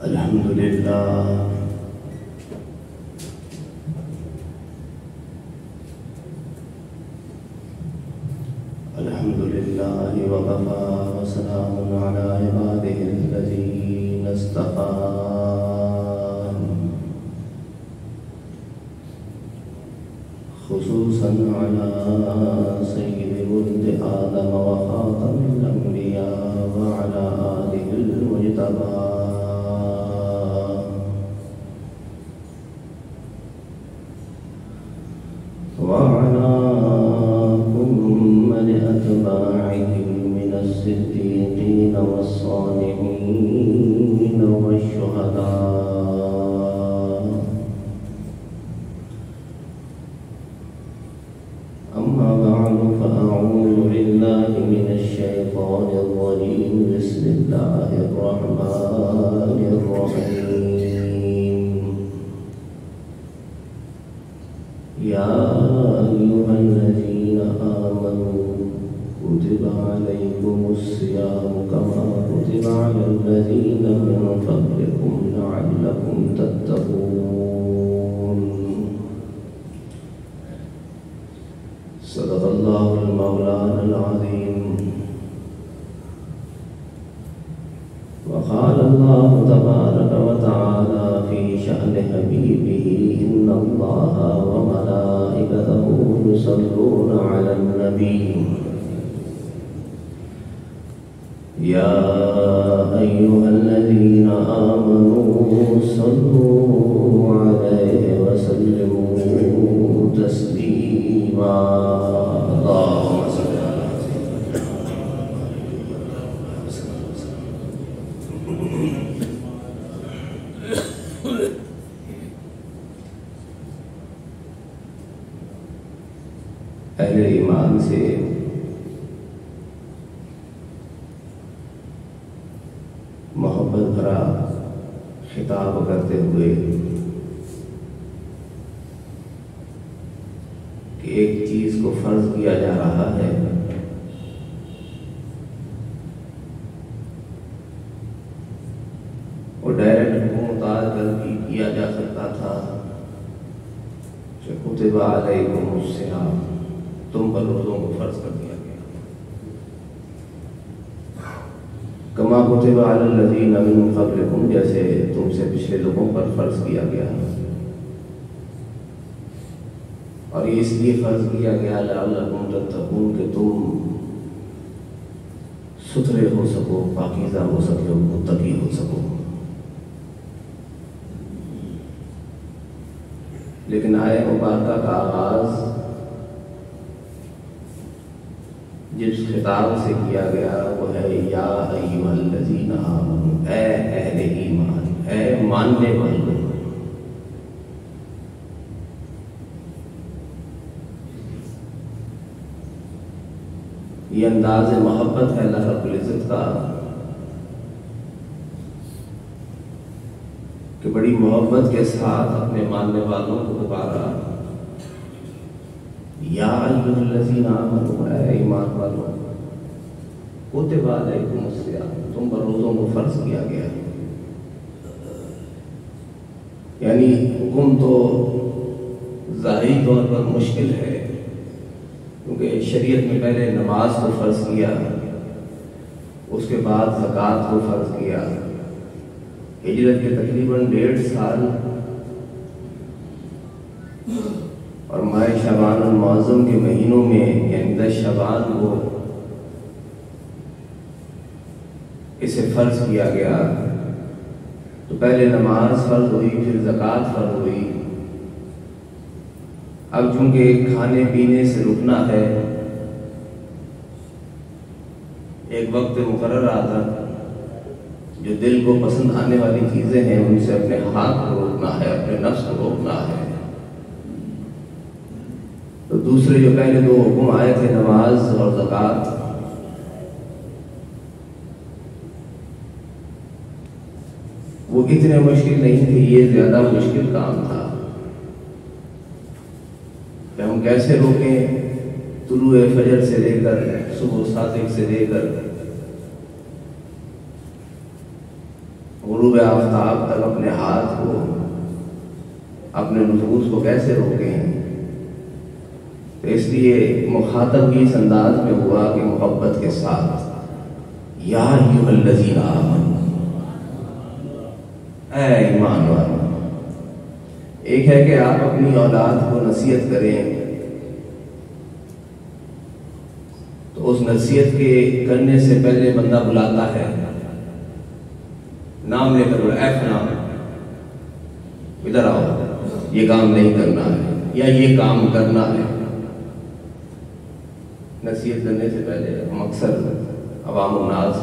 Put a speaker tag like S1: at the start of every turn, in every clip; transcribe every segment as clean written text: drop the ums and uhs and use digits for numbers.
S1: الحمد لله وكفى وسلام على عباده الذين اصطفى خصوصا على سيد ولد آدم وخاتم الأنبياء وعلى آله المجتبى وعلى كل أتباعهم من الصديقين والصالحين والشهداء. أما بعد فأعوذ بالله من الشيطان الرجيم. بسم الله الرحمن الرحيم. يا أيها الذين آمنوا كتب عليكم الصيام كما كتب على الذين من قبلكم لعلكم تتقون. صدق الله المولانا العظيم. وقال الله تبارك وتعالى في شأن حبيبه إن الله وملائكته يصلون على النبي يا أيها الذين آمنوا صلوا عليه وسلموا تسليما. اللهم صل على اہل ایمان سے محبت بھرا خطاب کرتے ہوئے کہ ایک چیز کو فرض کیا جا رہا ہے اور ڈائریکٹ حکم اتار کر بھی کیا جا سکتا تھا کہ کتب علیکم الصیام، تم پر روزوں کو فرض کر دیا گیا، کما کتب علی الذین من قبلکم، جیسے تم سے پچھلے لوگوں پر فرض کیا گیا. اور یہ اس لیے فرض کیا گیا لعلکم تتقون، کہ تم ستھرے ہو سکو، پاکیزہ ہو سکو، متقی ہو سکو. لیکن آیہ مبارکہ کا آغاز جس خطاب سے کیا گیا وہ ہے یا ایھا الذین آمنوا، اے اہل ایمان، اے ماننے والوں. یہ انداز محبت ہے اللہ رب العزت کا کہ بڑی محبت کے ساتھ اپنے ماننے والوں کو پکارا، یا ایھا الذین آمنوا، اے ایمان والوں، کتب علیکم الصیام، تم پر روزوں کو فرض کیا گیا. یعنی حکم تو ظاہری طور پر مشکل ہے، کیونکہ شریعت میں پہلے نماز کو فرض کیا، اس کے بعد زکوٰۃ کو فرض کیا. ہجرت کے تقریباً 1.5 سال اور ماہ شعبان المعظم کے مہینوں میں یعنی 10 شعبان کو اسے فرض کیا گیا. تو پہلے نماز فرض ہوئی، پھر زکوٰۃ فرض ہوئی. اب چونکہ کھانے پینے سے رکنا ہے، ایک وقت مقرر آتا جو دل کو پسند آنے والی چیزیں ہیں ان سے اپنے ہاتھ کو روکنا ہے، اپنے نفس کو روکنا ہے. تو دوسرے جو پہلے 2 حکم آئے تھے نماز اور زکوٰۃ، وہ اتنے مشکل نہیں تھے، یہ زیادہ مشکل کام تھا کہ ہم کیسے روکیں طلوع فجر سے لے کر صبح صادق سے لے کر غروب آفتاب تک اپنے ہاتھ کو، اپنے نفوذ کو کیسے روکیں؟ تو اس لیے مخاطب بھی اس انداز میں ہوا کہ محبت کے ساتھ یا ایھا الذین آمنوا، اے ایمان والو۔ ایک ہے کہ آپ اپنی اولاد کو نصیحت کریں تو اس نصیحت کے کرنے سے پہلے بندہ بلاتا ہے، نام لے کر، اے فلاں ادھر آؤ، یہ کام نہیں کرنا ہے یا یہ کام کرنا ہے۔ نصیحت کرنے سے پہلے ہم اکثر عوام الناس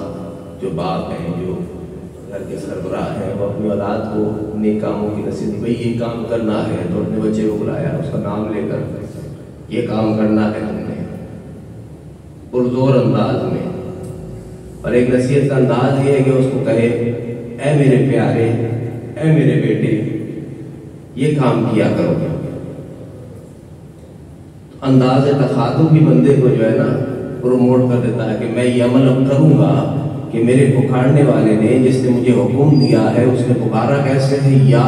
S1: جو باپ ہیں، جو گھر کے سربراہ ہیں، وہ اپنی اولاد کو نیک کاموں کی نصیحت، بھئی یہ کام کرنا ہے، تو اپنے بچے کو بلایا، اس کا نام لے کر یہ کام کرنا ہے ہم نے پرزور انداز میں۔ اور ایک نصیحت کا انداز یہ ہے کہ اس کو کہے، اے میرے پیارے، اے میرے بیٹے، یہ کام کیا کرو۔ انداز تخاطب بھی بندے کو جو ہے نا پروموٹ کر دیتا ہے کہ میں یہ عمل اب کروں گا کہ میرے پکارنے والے نے، جس نے مجھے حکم دیا ہے، اس نے پکارا کیسے ہے؟ یا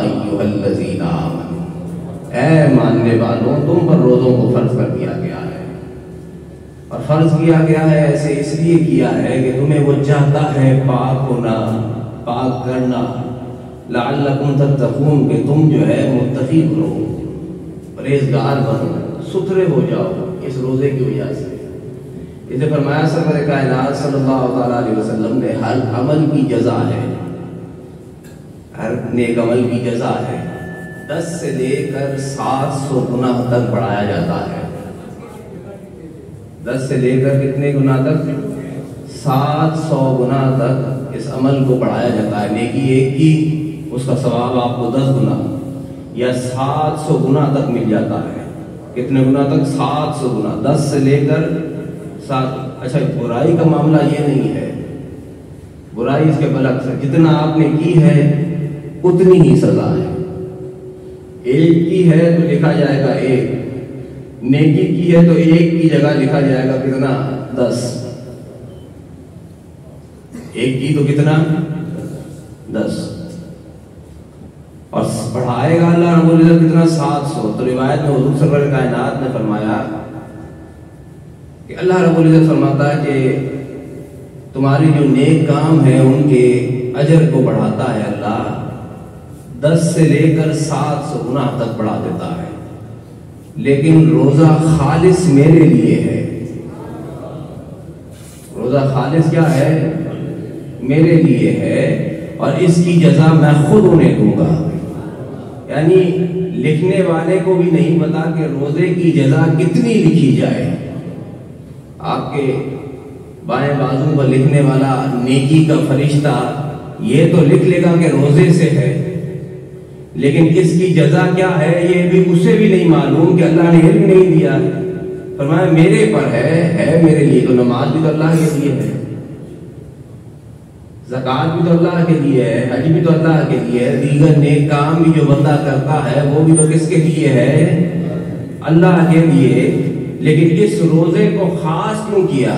S1: ایھا الذین آمنوا، اے ماننے والوں، تم پر روزوں کو فرض کر دیا گیا ہے، اور فرض کیا گیا ہے ایسے اس لیے کیا ہے کہ تمہیں وہ چاہتا ہے پاک ہونا، پاک کرنا، لعلکم تتقون، کہ تم جو ہے متقی بنو، پرہیزگار بنو، ستھرے ہو جاؤ اس روزے کی وجہ سے۔ اسے فرمایا سرور کائنات صلی اللہ تعالیٰ علیہ وسلم نے، ہر عمل کی جزا ہے، ہر نیک عمل کی جزا ہے، 10 سے لے کر 700 گنا تک بڑھایا جاتا ہے۔ 10 سے لے کر کتنے گنا تک؟ 700 گنا تک اس عمل کو بڑھایا جاتا ہے۔ نیکی ایک کی، اس کا ثواب آپ کو 10 گنا یا 700 گنا تک مل جاتا ہے۔ کتنے گنا تک؟ 700 گنا، 10 سے لے کر 7۔ اچھا، برائی کا معاملہ یہ نہیں ہے، برائی اس کے برعکس ہے، جتنا آپ نے کی ہے اتنی ہی سزا ہے۔ ایک کی ہے تو لکھا جائے گا 1، نیکی کی ہے تو 1 کی جگہ لکھا جائے گا کتنا؟ 10۔ 1 کی تو کتنا؟ 10، اور بڑھائے گا اللہ رب العزت کتنا؟ 700۔ تو روایت میں حضور سرور کائنات نے فرمایا کہ اللہ رب العزت فرماتا ہے کہ تمہاری جو نیک کام ہیں ان کے اجر کو بڑھاتا ہے اللہ، 10 سے لے کر 700 گنا تک بڑھا دیتا ہے، لیکن روزہ خالص میرے لیے ہے۔ روزہ خالص کیا ہے؟ میرے لیے ہے، اور اس کی جزا میں خود انہیں دوں گا۔ یعنی لکھنے والے کو بھی نہیں پتا کہ روزے کی جزا کتنی لکھی جائے۔ آپ کے بائیں بازو پر لکھنے والا نیکی کا فرشتہ یہ تو لکھ لے گا کہ روزے سے ہے، لیکن اس کی جزا کیا ہے یہ بھی اسے بھی نہیں معلوم، کہ اللہ نے علم نہیں دیا۔ فرمایا میرے پر ہے میرے لیے۔ تو نماز بھی تو اللہ کے لیے ہے، زکوٰۃ بھی تو اللہ کے لیے ہے، حج بھی تو اللہ کے لیے ہے، دیگر نیک کام بھی جو بندہ کرتا ہے وہ بھی تو کس کے لیے ہے؟ اللہ کے لیے۔ لیکن اس روزے کو خاص کیوں کیا؟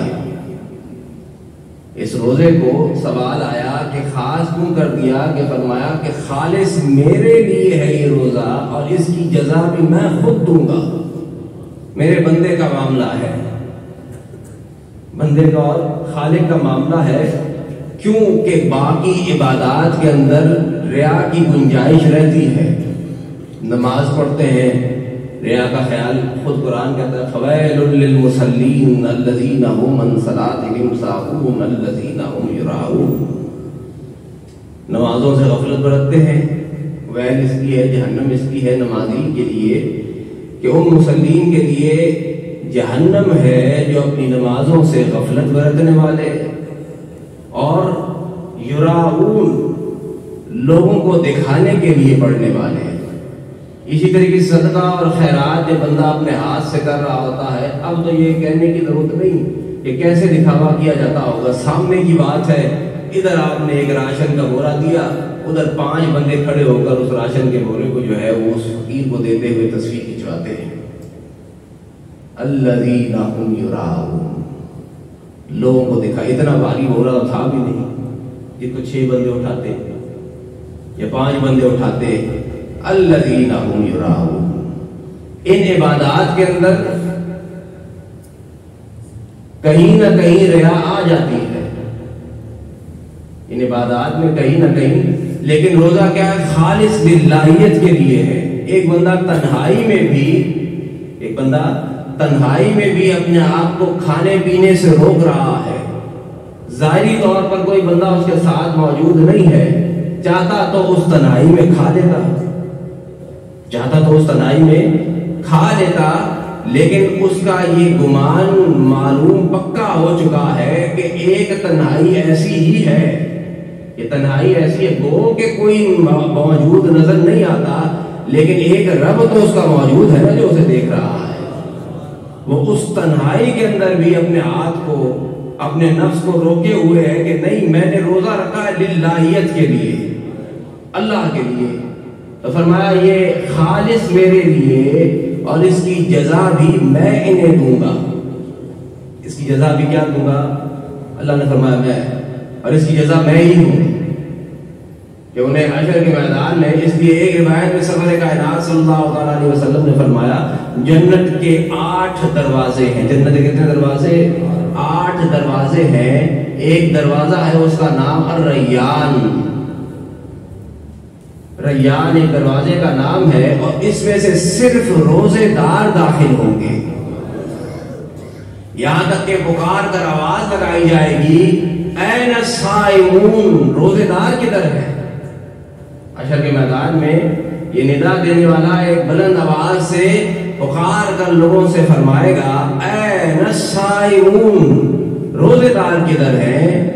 S1: اس روزے کو سوال آیا کہ خاص کیوں کر دیا؟ کہ فرمایا کہ خالص میرے لیے ہے یہ روزہ، اور اس کی جزا بھی میں خود دوں گا۔ میرے بندے کا معاملہ ہے، بندے کا اور خالق کا معاملہ ہے۔ کیوں کہ باقی عبادات کے اندر ریا کی گنجائش رہتی ہے۔ نماز پڑھتے ہیں، ریا کا خیال، خود قرآن کہتا ہے فویل للمصلین الذین هم عن صلاتهم ساہون الذین هم یراؤون۔ نمازوں سے غفلت برتتے ہیں، ویل اس کی ہے، جہنم اس کی ہے نمازی کے لیے، کہ ان مسلمین کے لیے جہنم ہے جو اپنی نمازوں سے غفلت برتنے والے، اور یراؤون لوگوں کو دکھانے کے لیے پڑھنے والے ہیں۔ اسی طریقے سے صدقہ اور خیرات جو بندہ اپنے ہاتھ سے کر رہا ہوتا ہے، اب تو یہ کہنے کی ضرورت نہیں کہ کیسے دکھاوا کیا جاتا ہوگا، سامنے کی بات ہے۔ ادھر آپ نے ایک راشن کا بورا دیا، ادھر 5 بندے کھڑے ہو کر اس راشن کے بورے کو جو ہے وہ اس فقیر کو دیتے ہوئے تصویر کھنچواتے ہیں۔ الذین هم یراؤون، لوگوں کو دکھا، اتنا بھاری بورا تھا بھی نہیں جس کو 6 بندے اٹھاتے۔ یہ 5 بندے اٹھاتے الذین هم یراؤون. ان عبادات کے اندر کہیں نہ کہیں ریا آ جاتی ہے، ان عبادات میں کہیں نہ کہیں. لیکن روزہ کیا ہے؟ خالص للہیت کے لیے ہے. ایک بندہ تنہائی میں بھی اپنے آپ کو کھانے پینے سے روک رہا ہے. ظاہری طور پر کوئی بندہ اس کے ساتھ موجود نہیں ہے، چاہتا تو اس تنہائی میں کھا لیتا، لیکن اس کا یہ گمان معلوم پکا ہو چکا ہے کہ ایک تنہائی ایسی ہی ہے، یہ تنہائی ایسی ہے گو کہ کوئی موجود نظر نہیں آتا، لیکن ایک رب تو اس کا موجود ہے نا جو اسے دیکھ رہا ہے. وہ اس تنہائی کے اندر بھی اپنے ہاتھ کو، اپنے نفس کو روکے ہوئے ہے کہ نہیں، میں نے روزہ رکھا ہے للہیت کے لیے، اللہ کے لیے. تو فرمایا یہ خالص میرے لیے، اور اس کی جزا بھی میں انہیں دوں گا. اس کی جزا بھی کیا دوں گا؟ اللہ نے فرمایا میں، اور اس کی جزا میں ہی ہوں کہ انہیں حشر کے میدان میں. اس لیے ایک روایت میں سرور کائنات صلی اللہ علیہ وسلم نے فرمایا جنت کے 8 دروازے ہیں. جنت کے کتنے دروازے؟ 8 دروازے ہیں. ایک دروازہ ہے اس کا نام الریان. ریان ایک دروازے کا نام ہے، اور اس میں سے صرف روزے دار داخل ہوں گے. یہاں تک کہ پکار کر آواز لگائی جائے گی این الصائمون، روزے دار کدھر ہے؟ حشر کے میدان میں یہ ندا دینے والا ایک بلند آواز سے پکار کر لوگوں سے فرمائے گا این الصائمون، روزے دار کدھر ہیں؟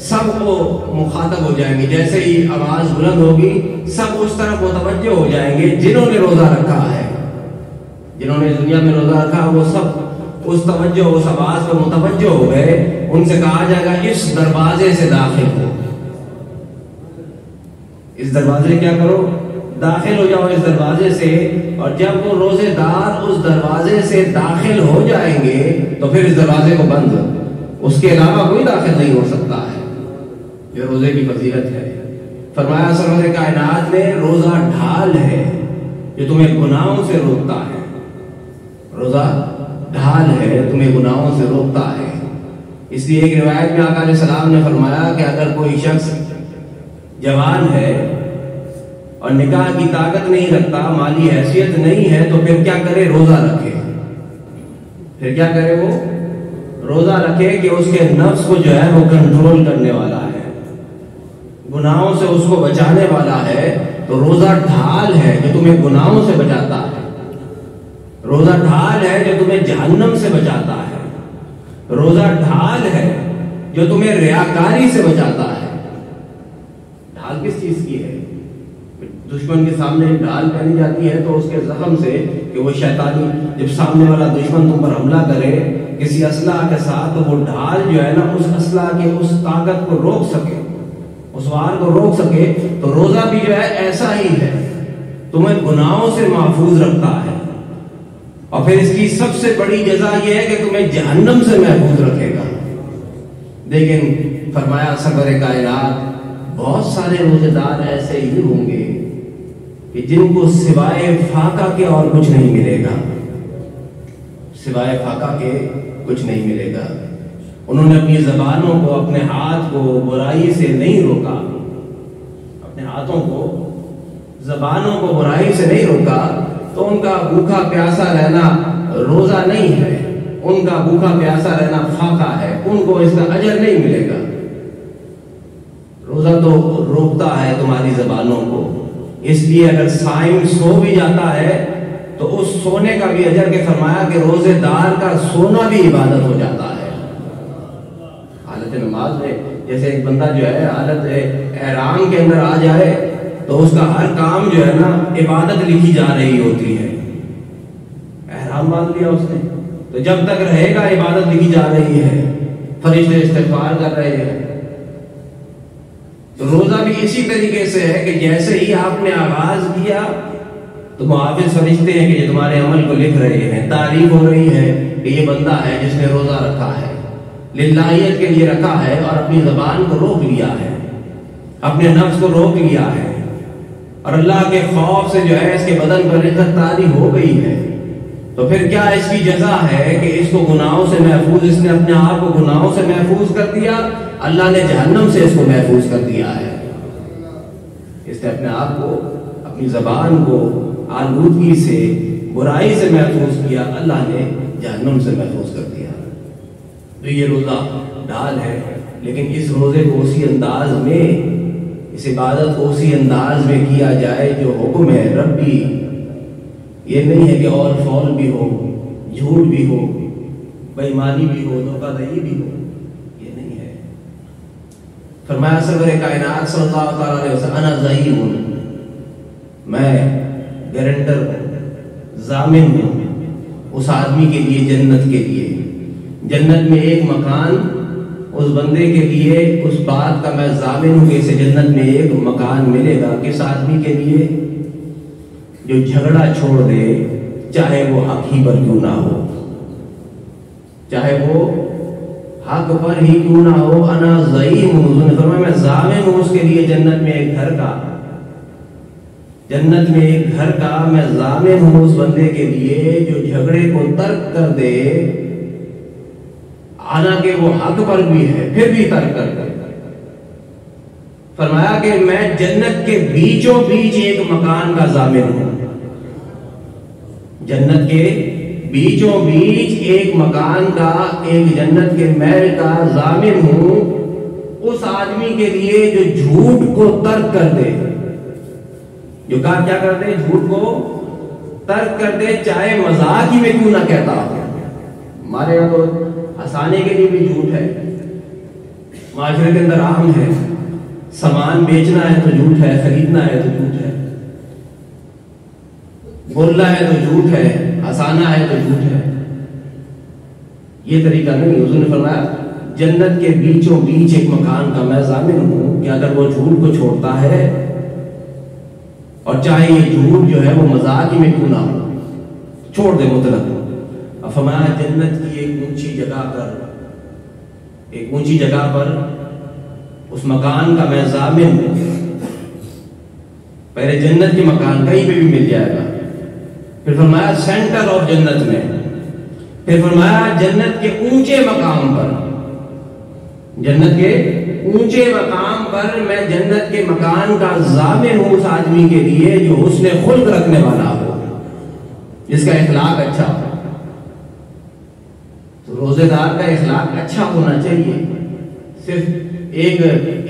S1: سب کو مخاطب ہو جائیں گے. جیسے ہی آواز بلند ہوگی سب اس طرف متوجہ ہو جائیں گے. جنہوں نے روزہ رکھا ہے، جنہوں نے دنیا میں روزہ رکھا، وہ سب اس آواز پر متوجہ ہو گئے. ان سے کہا جائے گا اس دروازے سے داخل ہو، اس دروازے کیا کرو؟ داخل ہو جاؤ اس دروازے سے. اور جب وہ روزے دار اس دروازے سے داخل ہو جائیں گے تو پھر اس دروازے کو بند، اس کے علاوہ کوئی داخل نہیں ہو سکتا ہے. یہ روزے کی فضیلت ہے. فرمایا سرور کائنات نے روزہ ڈھال ہے جو تمہیں گناہوں سے روکتا ہے. روزہ ڈھال ہے، تمہیں گناہوں سے روکتا ہے. اس لیے ایک روایت میں آقا علیہ السلام نے فرمایا کہ اگر کوئی شخص جوان ہے اور نکاح کی طاقت نہیں رکھتا، مالی حیثیت نہیں ہے، تو پھر کیا کرے؟ روزہ رکھے. پھر کیا کرے؟ وہ روزہ رکھے کہ اس کے نفس کو جو ہے وہ کنٹرول کرنے والا ہے، گناہوں سے اس کو بچانے والا ہے. تو روزہ ڈھال ہے جو تمہیں گناہوں سے بچاتا ہے، روزہ ڈھال ہے جو تمہیں جہنم سے بچاتا ہے، روزہ ڈھال ہے جو تمہیں ریاکاری سے بچاتا ہے. ڈھال کس چیز کی ہے؟ دشمن کے سامنے ڈھال پہنی جاتی ہے تو اس کے زخم سے کہ وہ شیطانی، جب سامنے والا دشمن تم پر حملہ کرے کسی اسلحہ کے ساتھ، تو وہ ڈھال جو ہے نا اس اسلحہ کی اس طاقت کو روک سکے، اس وار کو روک سکے. تو روزہ بھی جو ہے ایسا ہی ہے، تمہیں گناہوں سے محفوظ رکھتا ہے. اور پھر اس کی سب سے بڑی جزا یہ ہے کہ تمہیں جہنم سے محفوظ رکھے گا. لیکن فرمایا سرور کائنات بہت سارے روزے دار ایسے ہی ہوں گے کہ جن کو سوائے فاقہ کے اور کچھ نہیں ملے گا، سوائے فاقہ کے کچھ نہیں ملے گا. انہوں نے اپنی زبانوں کو، اپنے ہاتھ کو برائی سے نہیں روکا، اپنے ہاتھوں کو، زبانوں کو برائی سے نہیں روکا. تو ان کا بھوکا پیاسا رہنا روزہ نہیں ہے، ان کا بھوکا پیاسا رہنا فاقہ ہے، ان کو اس کا اجر نہیں ملے گا. روزہ تو روکتا ہے تمہاری زبانوں کو. اس لیے اگر صائم سو بھی جاتا ہے تو اس سونے کا بھی اجر کے فرمایا کہ روزے دار کا سونا بھی عبادت ہو جاتا ہے. حالت نماز میں جیسے ایک بندہ جو ہے حالت احرام کے اندر آ جائے تو اس کا ہر کام جو ہے نا عبادت لکھی جا رہی ہوتی ہے. احرام باندھ لیا اس نے تو جب تک رہے گا عبادت لکھی جا رہی ہے، فرشتے استغفار کر رہے ہیں. تو روزہ بھی اسی طریقے سے ہے کہ جیسے ہی آپ نے آغاز کیا تو محافظ فرشتے ہیں کہ یہ تمہارے عمل کو لکھ رہے ہیں، تعریف ہو رہی ہے کہ یہ بندہ ہے جس نے روزہ رکھا ہے، للہیت کے لیے رکھا ہے اور اپنی زبان کو روک لیا ہے، اپنے نفس کو روک لیا ہے. اور اللہ کے خوف سے جو ہے اس کے بدن پر رقت طاری ہو گئی ہے، تو پھر کیا اس کی جزا ہے کہ اس کو گناہوں سے محفوظ، اس نے اپنے آپ کو گناہوں سے محفوظ کر دیا، اللہ نے جہنم سے اس کو محفوظ کر دیا ہے۔ اس نے اپنے آپ کو، اپنی زبان کو آلودگی سے، برائی سے محفوظ کیا، اللہ نے جہنم سے محفوظ کر دیا۔ تو یہ روزہ ڈال ہے، لیکن اس روزے کو اسی انداز میں، اس عبادت کو اسی انداز میں کیا جائے جو حکم ہے ربی۔ یہ نہیں ہے کہ اور فول بھی ہو، جھوٹ بھی ہو، بے ایمانی بھی ہو، دھوکہ دہی بھی ہو، یہ نہیں ہے۔ فرمایا سرور کائنات صلی اللہ علیہ وسلم انا ضعیم، میں گارنٹر ہوں، ضامن ہوں اس آدمی کے لیے، جنت کے لیے۔ جنت میں ایک مکان اس بندے کے لیے، اس بات کا میں ضامن ہوں کہ اسے جنت میں ایک مکان ملے گا۔ کس آدمی کے لیے؟ جو جھگڑا چھوڑ دے، چاہے وہ حق ہی پر کیوں نہ ہو، چاہے وہ حق پر ہی کیوں نہ ہو۔ انا ضعیم ہوں، حضور نے فرمایا میں ضامن ہوں اس کے لیے جنت میں ایک گھر کا، جنت میں ایک گھر کا میں ضامن ہوں اس بندے کے لیے جو جھگڑے کو ترک کر دے، حالانکہ وہ حق پر بھی ہے پھر بھی ترک کر دے۔ فرمایا کہ میں جنت کے بیچوں بیچ ایک مکان کا ضامن ہوں، جنت کے بیچوں بیچ ایک مکان کا، ایک جنت کے محل کا ضامن ہوں اس آدمی کے لیے جو جھوٹ کو ترک کر دے، جو کیا کر دے؟ جھوٹ کو ترک کر دے، چاہے مذاق ہی میں کیوں نہ کہتا ہو۔ ہمارے یہاں تو ہنسانے کے لیے بھی جھوٹ ہے، معاشرے کے اندر عام ہے، سامان بیچنا ہے تو جھوٹ ہے، خریدنا ہے تو جھوٹ ہے، بولنا ہے تو جھوٹ ہے، ہنسانا ہے تو جھوٹ ہے۔ یہ طریقہ نہیں۔ حضور نے فرمایا جنت کے بیچوں بیچ ایک مکان کا میں ضامن ہوں کہ اگر وہ جھوٹ کو چھوڑتا ہے، اور چاہے یہ جھوٹ جو ہے وہ مذاق ہی میں کیوں نہ ہو، چھوڑ دے مطلق۔ فرمایا جنت کی ایک اونچی جگہ پر، ایک اونچی جگہ پر اس مکان کا میں ضامن ہوں۔ پہلے جنت کے مکان کہیں پہ بھی مل جائے گا، پھر فرمایا سینٹر آف جنت میں، پھر فرمایا جنت کے اونچے مقام پر، جنت کے اونچے مقام پر میں جنت کے مکان کا ضامن ہوں اس آدمی کے لیے جو حسن خلق رکھنے والا ہو، جس کا اخلاق اچھا ہو۔ تو روزے دار کا اخلاق اچھا ہونا چاہیے، صرف ایک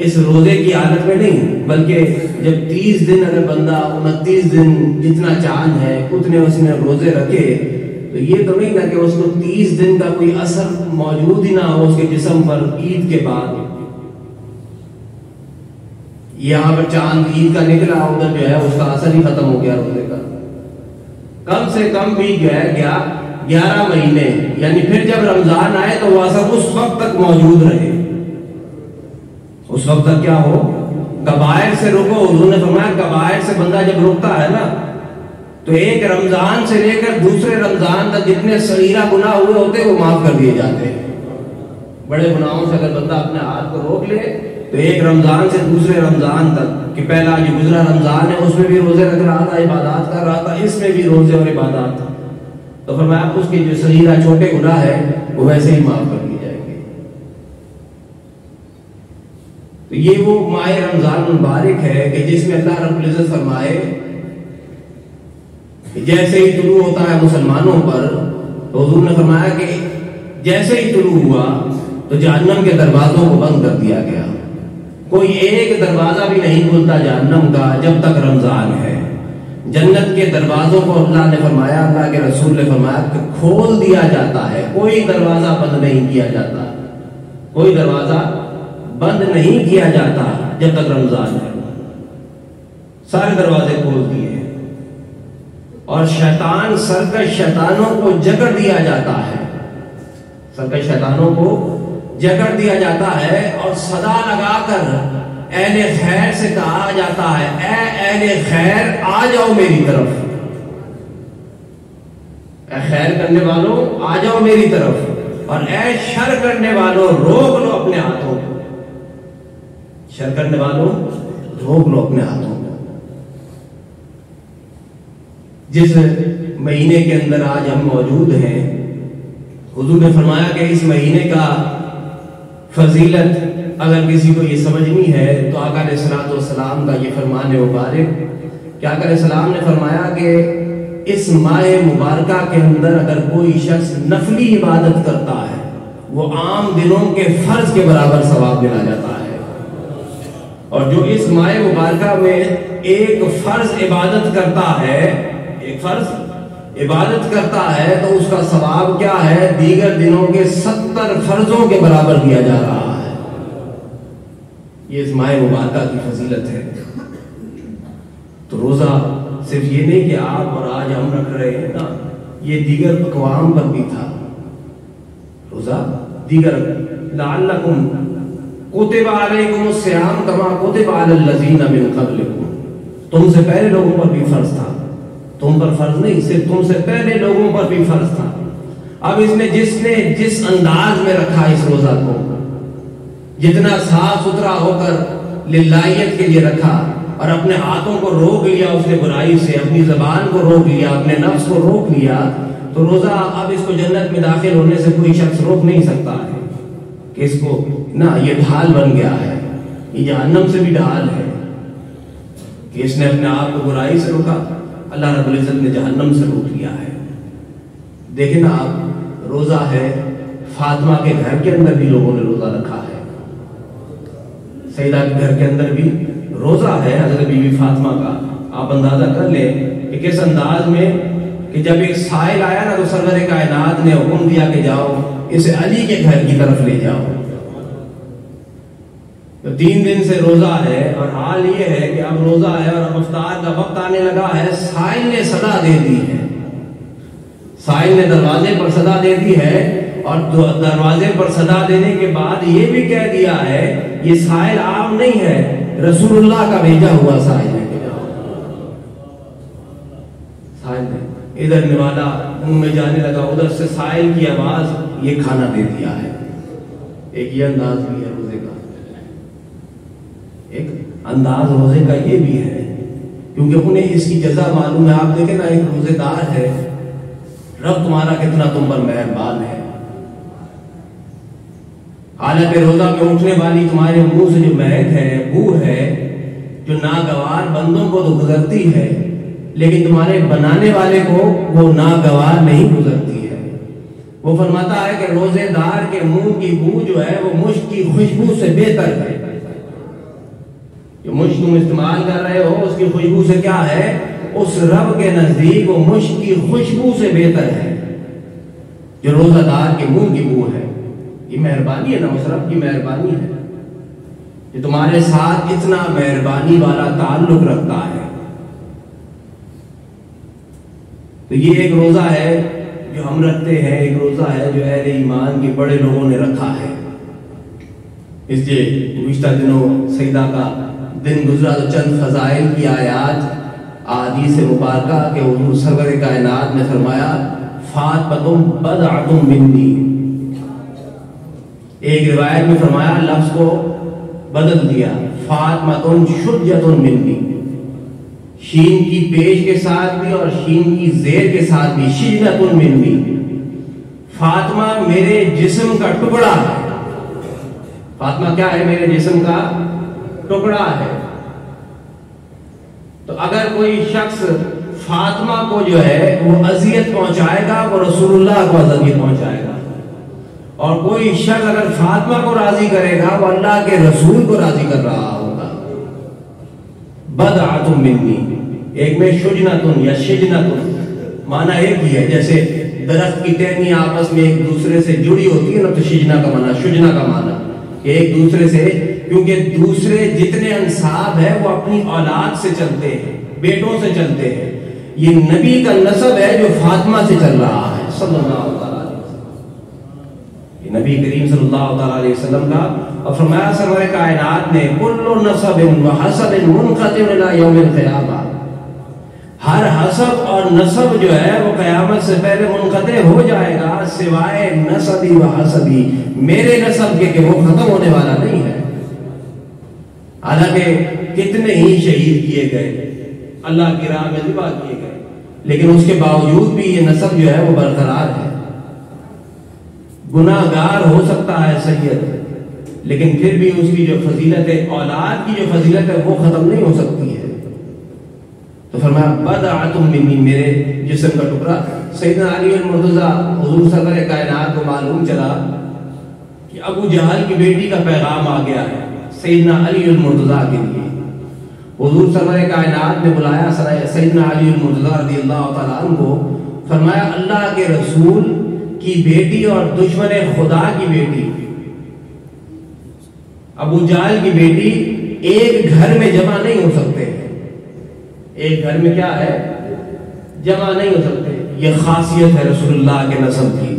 S1: اس روزے کی حالت میں نہیں، بلکہ جب 30 دن اگر بندہ 29 دن جتنا چاند ہے اتنے اس نے روزے رکھے، تو یہ تو نہیں نا کہ اس کو 30 دن کا کوئی اثر موجود ہی نہ ہو اس کے جسم پر عید کے بعد۔ یہاں پر چاند عید کا نکلا، ادھر جو ہے اس کا اثر ہی ختم ہو گیا روزے کا، کم سے کم بھی گیا 11 مہینے، یعنی پھر جب رمضان آئے تو وہ اثر اس وقت تک موجود رہے، اس وقت تک کیا ہو، کبائر سے رکو۔ حضور نے فرمایا کبائر سے بندہ جب رکتا ہے نا، تو ایک رمضان سے لے کر دوسرے رمضان تک جتنے صغیرہ گناہ ہوئے ہوتے وہ معاف کر دیے جاتے ہیں۔ بڑے گناہوں سے اگر بندہ اپنے ہاتھ کو روک لے تو ایک رمضان سے دوسرے رمضان تک، کہ پہلا جو گزرا رمضان ہے اس میں بھی روزے رکھ رہا تھا، عبادات کر رہا تھا، اس میں بھی روزے اور عبادات تھا، تو فرمایا اس کے جو صغیرہ چھوٹے گناہ ہے وہ ویسے ہی معاف کر دیے جائیں گے۔ تو یہ وہ ماہ رمضان مبارک ہے کہ جس میں اللہ رب العزت فرمائے جیسے ہی طلوع ہوتا ہے مسلمانوں پر، تو حضور نے فرمایا کہ جیسے ہی طلوع ہوا تو جہنم کے دروازوں کو بند کر دیا گیا، کوئی ایک دروازہ بھی نہیں کھلتا جہنم کا جب تک رمضان ہے۔ جنت کے دروازوں کو اللہ نے فرمایا، اللہ کے رسول نے فرمایا کہ کھول دیا جاتا ہے، کوئی دروازہ بند نہیں کیا جاتا، کوئی دروازہ بند نہیں کیا جاتا جب تک رمضان ہے، سارے دروازے کھول دیے ہیں۔ اور شیطان، سرکش شیطانوں کو جکڑ دیا جاتا ہے، سرکش شیطانوں کو جکڑ دیا جاتا ہے، اور صدا لگا کر اہل خیر سے کہا جاتا ہے اے اہل خیر آ جاؤ میری طرف، اے خیر کرنے والوں آ جاؤ میری طرف، اور اے شر کرنے والوں روک لو اپنے ہاتھوں کو، شر کرنے والوں روک لو اپنے ہاتھوں کو۔ جس مہینے کے اندر آج ہم موجود ہیں، حضور نے فرمایا کہ اس مہینے کا فضیلت اگر کسی کو یہ سمجھنی ہے تو آقا علیہ الصلوۃ والسلام کا یہ فرمان مبارک کہ آقا علیہ السلام نے فرمایا کہ اس ماہ مبارکہ کے اندر اگر کوئی شخص نفلی عبادت کرتا ہے وہ عام دنوں کے فرض کے برابر ثواب ملا جاتا ہے، اور جو اس ماہ مبارکہ میں ایک فرض عبادت کرتا ہے، ایک فرض عبادت کرتا ہے تو اس کا ثواب کیا ہے؟ دیگر دنوں کے 70 فرضوں کے برابر دیا جا رہا ہے۔ یہ اس ماہ مبارکہ کی فضیلت ہے۔ تو روزہ صرف یہ نہیں کہ آپ اور آج ہم رکھ رہے ہیں نا، یہ دیگر اقوام پر بھی تھا روزہ، دیگر لعلکم کتب علیکم الصیام کما کتب علی الذین من قبلکم، تم سے پہلے لوگوں پر بھی فرض تھا، تم پر فرض نہیں، صرف تم سے پہلے لوگوں پر بھی فرض تھا۔ اب اس نے جس انداز میں رکھا اس روزہ کو، جتنا صاف ستھرا ہو کر للہیت کے لیے رکھا اور اپنے ہاتھوں کو روک لیا اس نے برائی سے، اپنی زبان کو روک لیا، اپنے نفس کو روک لیا، تو روزہ اب اس کو جنت میں داخل ہونے سے کوئی شخص روک نہیں سکتا ہے کہ اس کو نا یہ ڈھال بن گیا ہے، یہ جہنم سے بھی ڈھال ہے کہ اس نے اپنے آپ کو برائی سے روکا، اللہ رب العزت نے جہنم سے روک لیا ہے۔ دیکھیں نا آپ، روزہ ہے، فاطمہ کے گھر کے اندر بھی لوگوں نے روزہ رکھا ہے، سیدہ کے گھر کے اندر بھی روزہ ہے حضرت بی بی فاطمہ کا۔ آپ اندازہ کر لیں کہ کس انداز میں کہ جب ایک سائل آیا نا تو سرور کائنات نے حکم دیا کہ جاؤ اسے علی کے گھر کی طرف لے جاؤ۔ تو 3 دن سے روزہ ہے اور حال یہ ہے کہ اب روزہ ہے اور اب افطار کا وقت آنے لگا ہے، سائل نے صدا دے دی ہے، سائل نے دروازے پر صدا دے دی ہے، اور دروازے پر صدا دینے کے بعد یہ بھی کہہ دیا ہے یہ سائل عام نہیں ہے، رسول اللہ کا بھیجا ہوا سائل ہے۔ سائل نے ادھر نوالا منہ میں جانے لگا، ادھر سے سائل کی آواز، یہ کھانا دے دیا ہے۔ ایک یہ انداز بھی ہے روزے کا، ایک انداز روزے کا یہ بھی ہے، کیونکہ انہیں اس کی جزا معلوم ہے۔ آپ دیکھیں نا، ایک روزے دار ہے، رب تمہارا کتنا تم پر مہربان ہے، حالانکہ روزہ میں اٹھنے والی تمہارے منہ سے جو مہک ہے، بو ہے، جو ناگوار بندوں کو تو گزرتی ہے، لیکن تمہارے بنانے والے کو وہ ناگوار نہیں گزرتی ہے۔ وہ فرماتا ہے کہ روزے دار کے منہ کی بو جو ہے وہ مشک کی خوشبو سے بہتر ہے۔ جو مشک تم استعمال کر رہے ہو اس کی خوشبو سے کیا ہے؟ اس رب کے نزدیک وہ مشک کی خوشبو سے بہتر ہے جو روزہ دار کے منہ کی بو ہے۔ یہ مہربانی ہے نا، اس رب کی مہربانی ہے جو تمہارے ساتھ اتنا مہربانی والا تعلق رکھتا ہے۔ تو یہ ایک روزہ ہے جو ہم رکھتے ہیں، ایک روزہ ہے جو اہل ایمان کے بڑے لوگوں نے رکھا ہے۔ اس لیے گزشتہ دنوں سیدہ کا دن گزرا تو چند فضائل کی آیات احادیث مبارکہ کہ حضور سرور کائنات نے فرمایا فاطمۃ بضعۃ منی، ایک روایت میں فرمایا لفظ کو بدل دیا، فاطمۃ شجۃ منی، شین کی پیش کے ساتھ بھی اور شین کی زیر کے ساتھ بھی، شجنۃ منی، فاطمہ میرے جسم کا ٹکڑا ہے۔ فاطمہ کیا ہے؟ میرے جسم کا ٹکڑا ہے۔ تو اگر کوئی شخص فاطمہ کو جو ہے وہ اذیت پہنچائے گا وہ رسول اللہ کو اذیت پہنچائے گا، اور کوئی شخص اگر فاطمہ کو راضی کرے گا وہ اللہ کے رسول کو راضی کر رہا ہوگا۔ بضعۃ منی، ایک میں شجنۃ یا شجنۃ معنی ایک ہی ہے، جیسے درخت کی ٹہنی آپس میں ایک دوسرے سے جڑی ہوتی ہے نا، تو شجنا کا معنی، شجنا کا معنی کہ ایک دوسرے سے، کیونکہ دوسرے جتنے انساب ہیں وہ اپنی اولاد سے چلتے ہیں، بیٹوں سے چلتے ہیں، یہ نبی کا نسب ہے جو فاطمہ سے چل رہا ہے صلی اللہ علیہ وسلم، یہ نبی کریم صلی اللہ علیہ وسلم کا۔ اور فرمایا سرور کائنات نے کل نسب و حسب منقطع الی یوم القیامہ، ہر حسب اور نسب جو ہے وہ قیامت سے پہلے منقطع ہو جائے گا سوائے نسبی و حسبی، میرے نسب کے کہ وہ ختم ہونے والا نہیں ہے۔ حالانکہ کتنے ہی شہید کیے گئے، اللہ کی راہ میں ذبح کیے گئے، لیکن اس کے باوجود بھی یہ نسب جو ہے وہ برقرار ہے. گناہ گار ہو سکتا ہے سید، لیکن پھر بھی اس کی جو فضیلت ہے، اولاد کی جو فضیلت ہے وہ ختم نہیں ہو سکتی ہے. تو فرمایا بضعۃ منی، میرے جسم کا ٹکڑا. سیدنا علی المرتضیٰ حضور سرور کائنات کو معلوم چلا کہ ابو جہل کی بیٹی کا پیغام آ گیا ہے سیدنا علی المرتضیٰ کے لیے. حضور سرور کائنات نے بلایا سیدنا علی المرتضیٰ رضی اللہ تعالیٰ عنہ کو. فرمایا اللہ کے رسول کی بیٹی اور دشمن خدا کی بیٹی، ابو جہل کی بیٹی ایک گھر میں جمع نہیں ہو سکتے. ایک گھر میں کیا ہے؟ جمع نہیں ہو سکتے. یہ خاصیت ہے رسول اللہ کے نسب کی.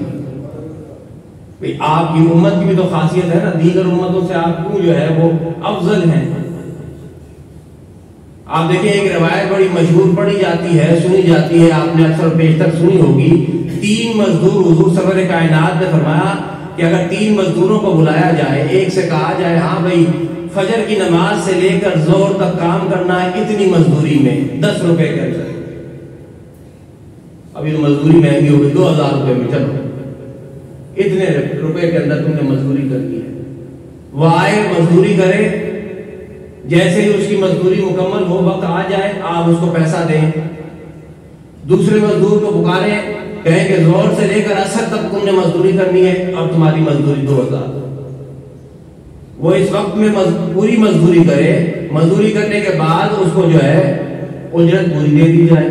S1: آپ کی امت کی بھی تو خاصیت ہے نا، دیگر امتوں سے آپ کیوں جو ہے وہ افضل ہیں. آپ دیکھیں ایک روایت بڑی مشہور پڑھی جاتی ہے، سنی جاتی ہے، آپ نے اکثر بیشتر سنی ہوگی. 3 مزدور حضور سرور کائنات نے فرمایا کہ اگر 3 مزدوروں کو بلایا جائے، ایک سے کہا جائے ہاں بھائی فجر کی نماز سے لے کر زور تک کام کرنا ہے اتنی مزدوری میں 10 روپے کے اندر. ابھی تو مزدوری مہنگی ہو گئی، 2000 روپے میں، چلو اتنے روپے کے اندر تم نے مزدوری کرنی ہے. وہ آئے مزدوری کرے، جیسے ہی اس کی مزدوری مکمل ہو، وقت آ جائے، آپ اس کو پیسہ دیں. دوسرے مزدور کو پکارے، کہیں کہ زور سے لے کر عصر تک تم نے مزدوری کرنی ہے اور تمہاری مزدوری 2000. وہ اس وقت میں پوری مزدوری کرے، مزدوری کرنے کے بعد اس کو جو ہے اجرت پوری دے دی جائے.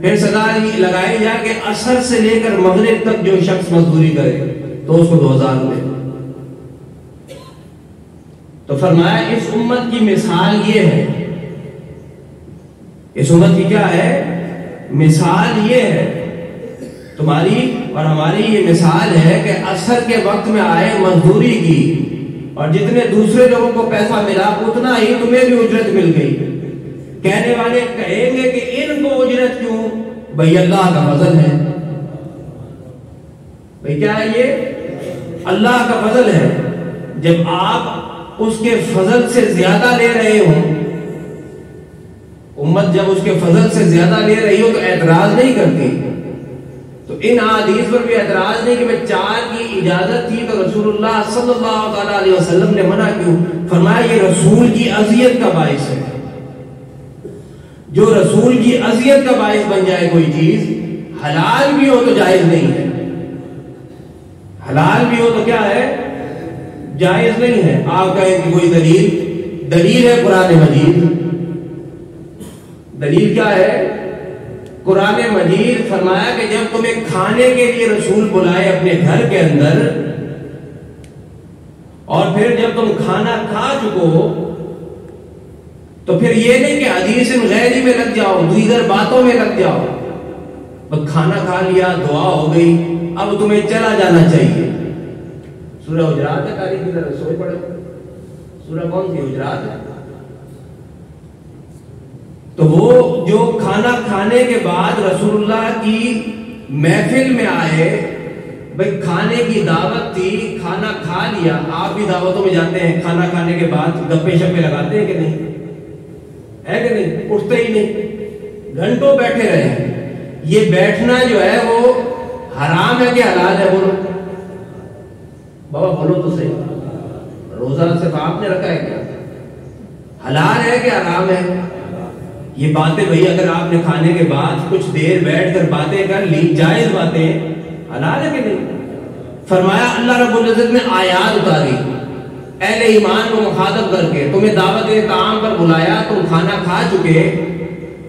S1: پھر سزا لگائی جائے کہ عصر سے لے کر مغرب تک جو شخص مزدوری کرے تو اس کو 2000 روپے. تو فرمایا اس امت کی مثال یہ ہے، اس امت کی کیا ہے مثال؟ یہ ہے تمہاری اور ہماری یہ مثال ہے کہ عصر کے وقت میں آئے مزدوری کی، اور جتنے دوسرے لوگوں کو پیسہ ملا اتنا ہی تمہیں بھی اجرت مل گئی. کہنے والے کہیں گے کہ ان کو اجرت کیوں؟ بھئی اللہ کا فضل ہے. بھئی کیا ہے یہ؟ اللہ کا فضل ہے. جب آپ اس کے فضل سے زیادہ لے رہے ہوں، امت جب اس کے فضل سے زیادہ لے رہی ہو تو اعتراض نہیں کرتی. تو ان حدیث پر بھی اعتراض نہیں کہ میں 4 کی اجازت تھی تو رسول اللہ صلی اللہ تعالی علیہ وسلم نے منع کیوں؟ فرمایا یہ رسول کی اذیت کا باعث ہے. جو رسول کی اذیت کا باعث بن جائے کوئی چیز، حلال بھی ہو تو جائز نہیں ہے. حلال بھی ہو تو کیا ہے؟ جائز نہیں ہے. آپ کہیں کہ کوئی دلیل ہے قرآن مجید. دلیل کیا ہے؟ قرآن مجید فرمایا کہ جب تمہیں کھانے کے لیے رسول بلائے اپنے گھر کے اندر، اور پھر جب تم کھانا کھا چکو تو پھر یہ نہیں کہ حدیث غیری میں لگ جاؤ، دیگر باتوں میں لگ جاؤ. بس کھانا کھا لیا، دعا ہو گئی، اب تمہیں چلا جانا چاہیے. سورہ حجرات ہے، تاریخ کی طرف سوچ پڑے. سورہ کون سی؟ حجرات ہے. تو وہ جو کھانا کھانے کے بعد رسول اللہ کی محفل میں آئے، بھئی کھانے کی دعوت تھی، کھانا کھا لیا. آپ بھی دعوتوں میں جاتے ہیں، کھانا کھانے کے بعد گپے شپے لگاتے ہیں کہ نہیں؟ ہے کہ نہیں؟ اٹھتے ہی نہیں، گھنٹوں بیٹھے رہے. یہ بیٹھنا جو ہے وہ حرام ہے کہ حلال ہے؟ بولو بابا، بولو تو صحیح. روزہ صرف آپ نے رکھا ہے کیا؟ حلال ہے کہ حرام ہے؟ یہ باتیں بھئی اگر آپ نے کھانے کے بعد کچھ دیر بیٹھ کر باتیں کر لی، جائز باتیں، حلال ہے کہ نہیں؟ فرمایا اللہ رب العزت نے آیات اتاری اہل ایمان کو مخاطب کر کے، تمہیں دعوت طعام پر بلایا، تم کھانا کھا چکے،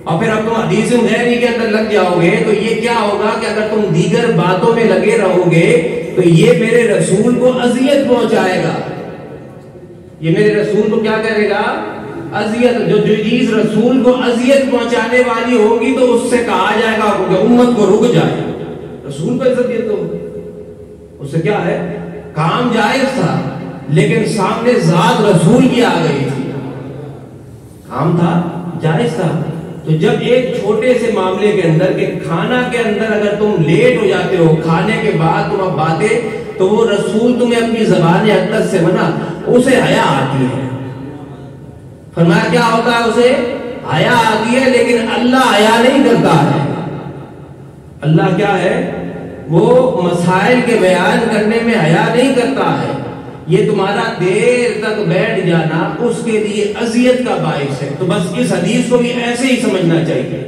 S1: اور پھر اب تم حدیث غیری کے اندر لگ جاؤ گے تو یہ کیا ہوگا کہ اگر تم دیگر باتوں میں لگے رہو گے تو یہ میرے رسول کو اذیت پہنچائے گا. یہ میرے رسول کو کیا کرے گا؟ اذیت. جو چیز رسول کو اذیت پہنچانے والی ہوگی تو اس سے کہا جائے گا کہ امت کو رک جائے. رسول کو عزت یہ تو اس سے کیا ہے؟ کام جائز تھا لیکن سامنے ذات رسول کی آ گئی تھی. کام تھا، جائز تھا. تو جب ایک چھوٹے سے معاملے کے اندر کہ کھانا کے اندر اگر تم لیٹ ہو جاتے ہو، کھانے کے بعد تم اب باتیں، تو وہ رسول تمہیں اپنی زبان اقدس سے منع، اسے حیا آتی ہے. فرمایا کیا ہوتا ہے؟ اسے حیا آتی ہے، لیکن اللہ حیا نہیں کرتا ہے. اللہ کیا ہے؟ وہ مسائل کے بیان کرنے میں حیا نہیں کرتا ہے. یہ تمہارا دیر تک بیٹھ جانا اس کے لیے اذیت کا باعث ہے. تو بس اس حدیث کو بھی ایسے ہی سمجھنا چاہیے.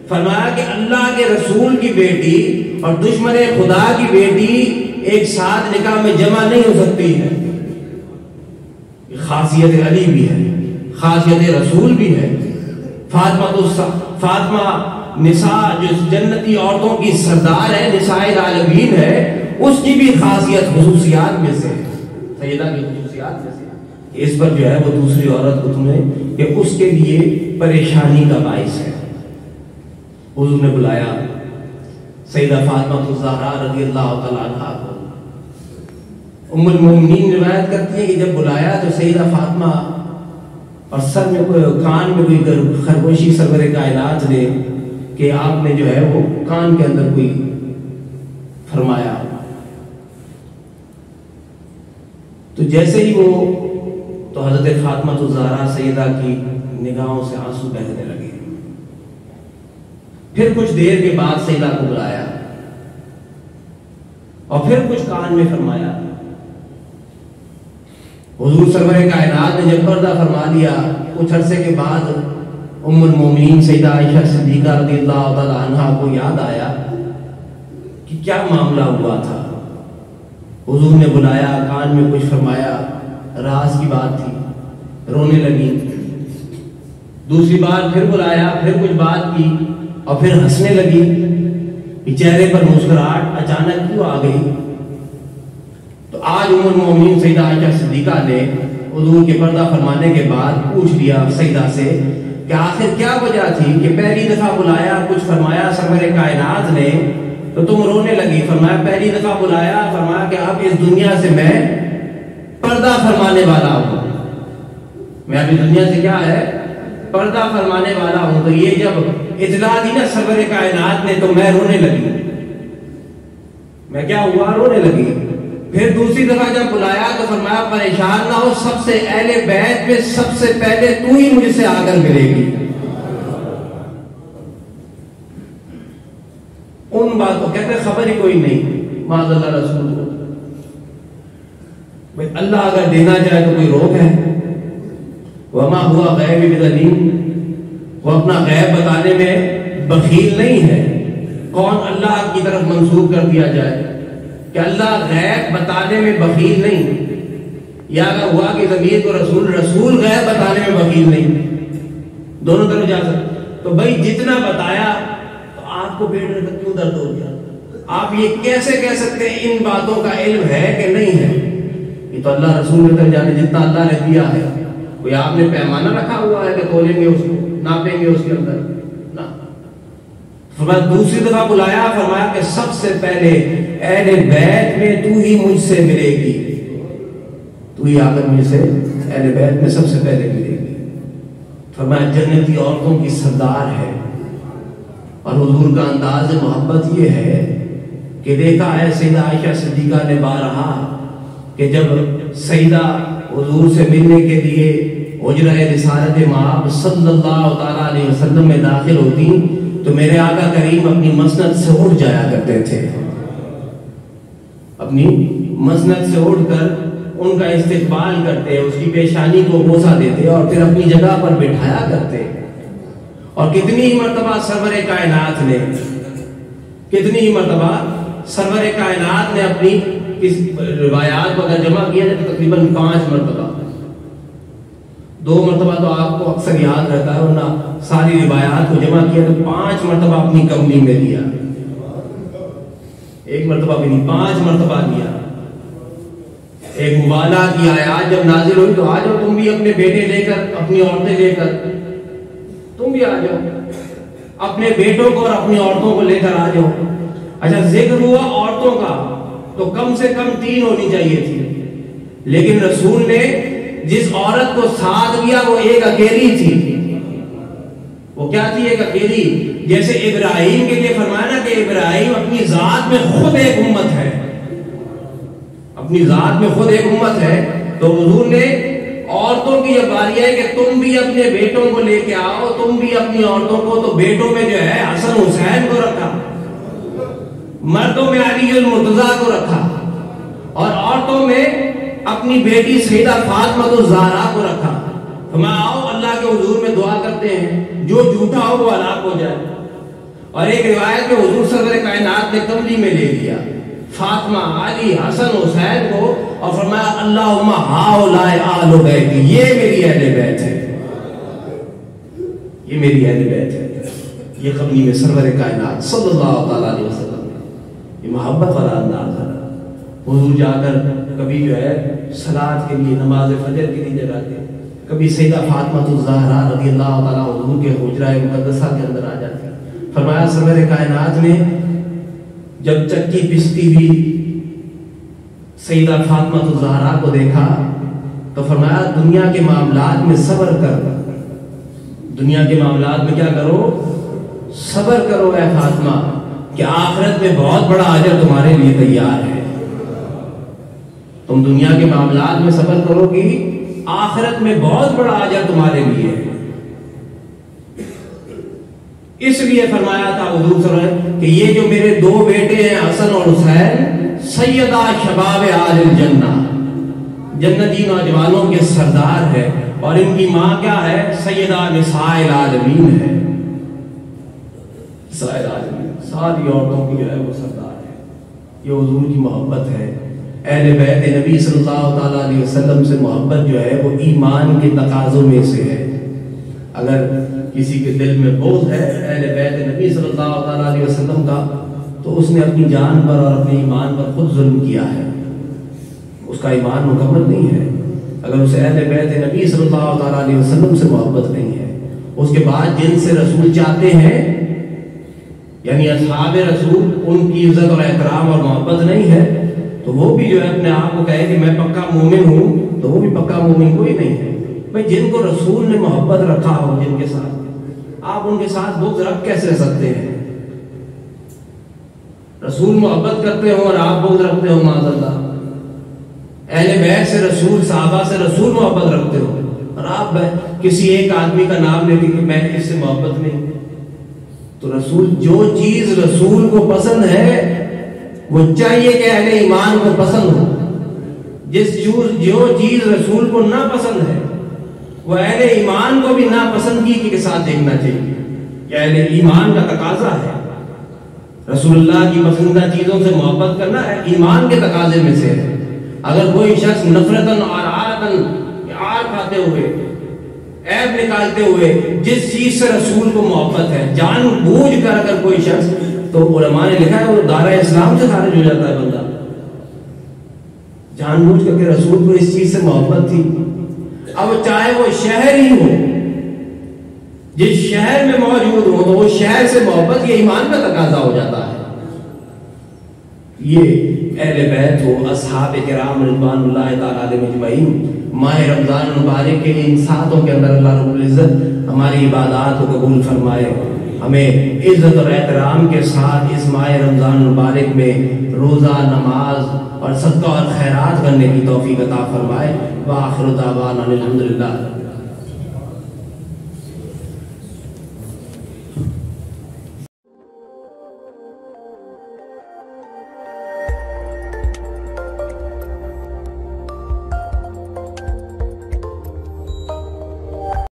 S1: فرمایا کہ اللہ کے رسول کی بیٹی اور دشمن خدا کی بیٹی ایک ساتھ نکاح میں جمع نہیں ہو سکتی ہے. خاصیت علی بھی ہے، خاصیت رسول بھی ہے. فاطمہ نساء جو جنتی عورتوں کی سردار ہے، نساء العالمین ہے، اس کی بھی خاصیت خصوصیات میں سے، سیدہ کی خصوصیات میں سے اس پر جو ہے وہ دوسری عورت کو تمہیں کہ اس کے لیے پریشانی کا باعث ہے. حضور نے بلایا سیدہ فاطمہ الزہرا رضی اللہ تعالیٰ عنہا کو. ام المومنین روایت کرتی ہے کہ جب بلایا تو سیدہ فاطمہ اور سر میں کوئی کان میں کوئی خرگوشی سرور کائنات نے کہ آپ نے جو ہے وہ کان کے اندر کوئی فرمایا. تو جیسے ہی وہ تو حضرت فاطمہ الزہرا سیدہ کی نگاہوں سے آنسو بہنے لگے. پھر کچھ دیر کے بعد سیدہ کو بلایا اور پھر کچھ کان میں فرمایا. حضور سرور کائنات نے جب پردہ فرما دیا، کچھ عرصے کے بعد ام المومنین سیدہ عائشہ صدیقہ رضی اللہ تعالی عنہا کو یاد آیا کہ کیا معاملہ ہوا تھا. حضور نے بلایا، کان میں کچھ فرمایا، راز کی بات تھی، رونے لگی. دوسری بار پھر بلایا، پھر کچھ بات کی اور پھر ہنسنے لگی. چہرے پر مسکراہٹ اچانک کیوں آ گئی؟ تو آج ام المومنین سیدہ عائشہ صدیقہ نے حضور کے پردہ فرمانے کے بعد پوچھ لیا سیدہ سے کہ آخر کیا وجہ تھی کہ پہلی دفعہ بلایا، کچھ فرمایا سرور کائنات نے تو تم رونے لگی. فرمایا پہلی دفعہ بلایا، فرمایا کہ اب اس دنیا سے میں پردہ فرمانے والا ہوں. میں اب اس دنیا سے کیا ہے؟ پردہ فرمانے والا ہوں. تو یہ جب اطلاع دی نا سرور کائنات نے تو میں رونے لگی. میں کیا ہوا؟ رونے لگی. پھر دوسری دفعہ جب بلایا تو فرمایا پریشان نہ ہو، سب سے اہل بیت میں سب سے پہلے تو ہی مجھ سے آ کر ملے گی. ان باتوں کہتے خبر ہی کوئی نہیں معاذ اللہ رسول کو. بھئی اللہ اگر دینا چاہے تو کوئی روک ہے؟ وما ہوا غیب بظنین، وہ اپنا غیب بتانے میں بخیل نہیں ہے. کون اللہ کی طرف منسوب کر دیا جائے کہ اللہ غیب بتانے میں بخیل نہیں، یا اگر ہوا کہ ضمیر کو رسول غیب بتانے میں بخیل نہیں، دونوں طرف جا سکتے. تو بھائی جتنا بتایا تو آپ کو پیٹ میں کیوں درد ہو گیا؟ آپ یہ کیسے کہہ سکتے ہیں ان باتوں کا علم ہے کہ نہیں ہے؟ یہ تو اللہ رسول نے تک جانے جتنا اللہ نے دیا ہے. کوئی آپ نے پیمانہ رکھا ہوا ہے کہ تولیں گے اس کو، ناپیں گے اس کے اندر؟ فرمایا دوسری دفعہ بلایا، فرمایا کہ سب سے پہلے اہل بیت میں تو ہی مجھ سے ملے گی. تو ہی آ کر مجھ سے اہل بیت میں سب سے پہلے ملے گی. فرمایا جنتی عورتوں کی سردار ہے. اور حضور کا انداز محبت یہ ہے کہ دیکھا ہے سیدہ عائشہ صدیقہ نے بارہا کہ جب سیدہ حضور سے ملنے کے لیے حجرہ رسالت مآب صلی اللہ تعالیٰ علیہ وسلم میں داخل ہوتی تو میرے آقا کریم اپنی مسند سے اٹھ جایا کرتے تھے. اپنی مسند سے اٹھ کر ان کا استقبال کرتے، اس کی پیشانی کو بوسہ دیتے اور پھر اپنی جگہ پر بٹھایا کرتے. اور کتنی مرتبہ سرور کائنات نے اپنی اس روایات کو اگر جمع کیا جائے تو تقریباً 5 مرتبہ. 2 مرتبہ تو آپ کو اکثر یاد رہتا ہے، ورنہ ساری روایات کو جمع کیا تو 5 مرتبہ اپنی کملی میں لیا. 1 مرتبہ بھی نہیں، 5 مرتبہ لیا. ایک مبالغہ کی آیات جب نازل ہوئی تو آ جاؤ تم بھی اپنے بیٹے لے کر، اپنی عورتیں لے کر، تم بھی آ جاؤ اپنے بیٹوں کو اور اپنی عورتوں کو لے کر آ جاؤ. اچھا ذکر ہوا عورتوں کا تو کم سے کم 3 ہونی چاہیے تھی، لیکن رسول نے جس عورت کو ساتھ لیا وہ ایک اکیلی تھی. وہ کیا تھی؟ ایک اکیلی. جیسے ابراہیم کے لیے فرمایا نا کہ ابراہیم اپنی ذات میں خود ایک امت ہے، اپنی ذات میں خود ایک امت ہے. تو حضور نے عورتوں کی یہ باری ہے کہ تم بھی اپنے بیٹوں کو لے کے آؤ، تم بھی اپنی عورتوں کو. تو بیٹوں میں جو ہے حسن حسین کو رکھا. مردوں میں علی المرتضیٰ کو رکھا اور عورتوں میں اپنی بیٹی سیدہ فاطمہ الزہرا کو رکھا. فرمایا آؤ اللہ کے حضور میں دعا کرتے ہیں جو جھوٹا ہو وہ ہلاک ہو جائے. اور ایک روایت میں حضور سرور کائنات نے کملی میں لے لیا فاطمہ، علی، حسن، حسین کو اور فرمایا اللہم ہؤلاء اہل بیتی، یہ میری اہل بیت ہے، یہ میری اہل بیت ہے. یہ کملی میں سرور کائنات صلی اللہ تعالیٰ علیہ وسلم یہ محبت والا انداز ہے. حضور جا کر کبھی جو ہے صلاۃ کے لیے نماز فجر کے لیے جگاتے، کبھی سیدہ فاطمہ الزہرا رضی اللہ تعالیٰ حضور کے حجرہ مقدسہ کے اندر آ جاتی. فرمایا سرور کائنات نے جب چکی پستی ہوئی سیدہ فاطمہ الزہرا کو دیکھا تو فرمایا دنیا کے معاملات میں صبر کر، دنیا کے معاملات میں کیا کرو؟ صبر کرو اے فاطمہ، کہ آخرت میں بہت بڑا اجر تمہارے لیے تیار ہے. تم دنیا کے معاملات میں صبر کرو گی، آخرت میں بہت بڑا اجر تمہارے لیے ہے. اس لیے فرمایا تھا حضور صلی اللہ علیہ وسلم کہ یہ جو میرے دو بیٹے ہیں حسن اور حسین سیدہ شباب اہل الجنہ، جنتی نوجوانوں کے سردار ہے، اور ان کی ماں کیا ہے؟ سیدہ نساء العالمین ہے. نساء العالمین ساری عورتوں کی جو ہے وہ سردار ہے. یہ حضور کی محبت ہے. اہل بیت نبی صلی اللہ تعالیٰ علیہ وسلم سے محبت جو ہے وہ ایمان کے تقاضوں میں سے ہے. اگر کسی کے دل میں بغض ہے اہل بیت نبی صلی اللہ تعالیٰ علیہ وسلم کا تو اس نے اپنی جان پر اور اپنے ایمان پر خود ظلم کیا ہے، اس کا ایمان مکمل نہیں ہے. اگر اسے اہل بیت نبی صلی اللہ تعالیٰ علیہ وسلم سے محبت نہیں ہے، اس کے بعد جن سے رسول چاہتے ہیں یعنی اصحاب رسول، ان کی عزت اور احترام اور محبت نہیں ہے، تو وہ بھی جو ہے اپنے آپ کو کہے کہ میں پکا مومن ہوں، تو وہ بھی پکا مومن کوئی نہیں ہے. بھئی جن کو رسول نے محبت رکھا ہو، جن کے ساتھ آپ ان کے ساتھ بغض رکھ کیسے سکتے ہیں؟ رسول محبت کرتے ہو اور آپ بغض رکھتے ہو، معاذ اللہ. اہل بیت سے رسول، صحابہ سے رسول محبت رکھتے ہو اور آپ کسی ایک آدمی کا نام لیتے کہ میں اس سے محبت نہیں. تو رسول، جو چیز رسول کو پسند ہے وہ چاہیے کہ اہل ایمان کو پسند ہو. جو چیز رسول کو نہ پسند ہے وہ اہل ایمان کو بھی ناپسندگی کے ساتھ دیکھنا چاہیے. کہ اہل ایمان کا تقاضا ہے رسول اللہ کی پسندیدہ چیزوں سے محبت کرنا ہے، ایمان کے تقاضے میں سے ہے. اگر کوئی شخص نفرتاً اور آر کھاتے ہوئے، عیب نکالتے ہوئے جس چیز سے رسول کو محبت ہے جان بوجھ کر اگر کوئی شخص، تو علماء نے لکھا ہے وہ دائرہ اسلام سے خارج ہو جاتا ہے بندہ. جان بوجھ کر کے رسول کو اس چیز سے محبت تھی. اب چاہے وہ شہر ہی ہو، جس شہر میں موجود ہو، تو وہ شہر سے محبت یہ ایمان کا تقاضا ہو جاتا ہے. یہ اہل بیت ہو، اصحاب کرام رضوان اللہ تعالیٰ علیہ اجمعین. ماہ رمضان المبارک کے ان ساتوں کے اندر اللہ رب العزت ہماری عبادات کو قبول فرمائے. ہمیں عزت اور احترام کے ساتھ اس ماہ رمضان المبارک میں روزہ، نماز اور صدقہ اور خیرات کرنے کی توفیق عطا فرمائے. وآخر دعوانا الحمدللہ.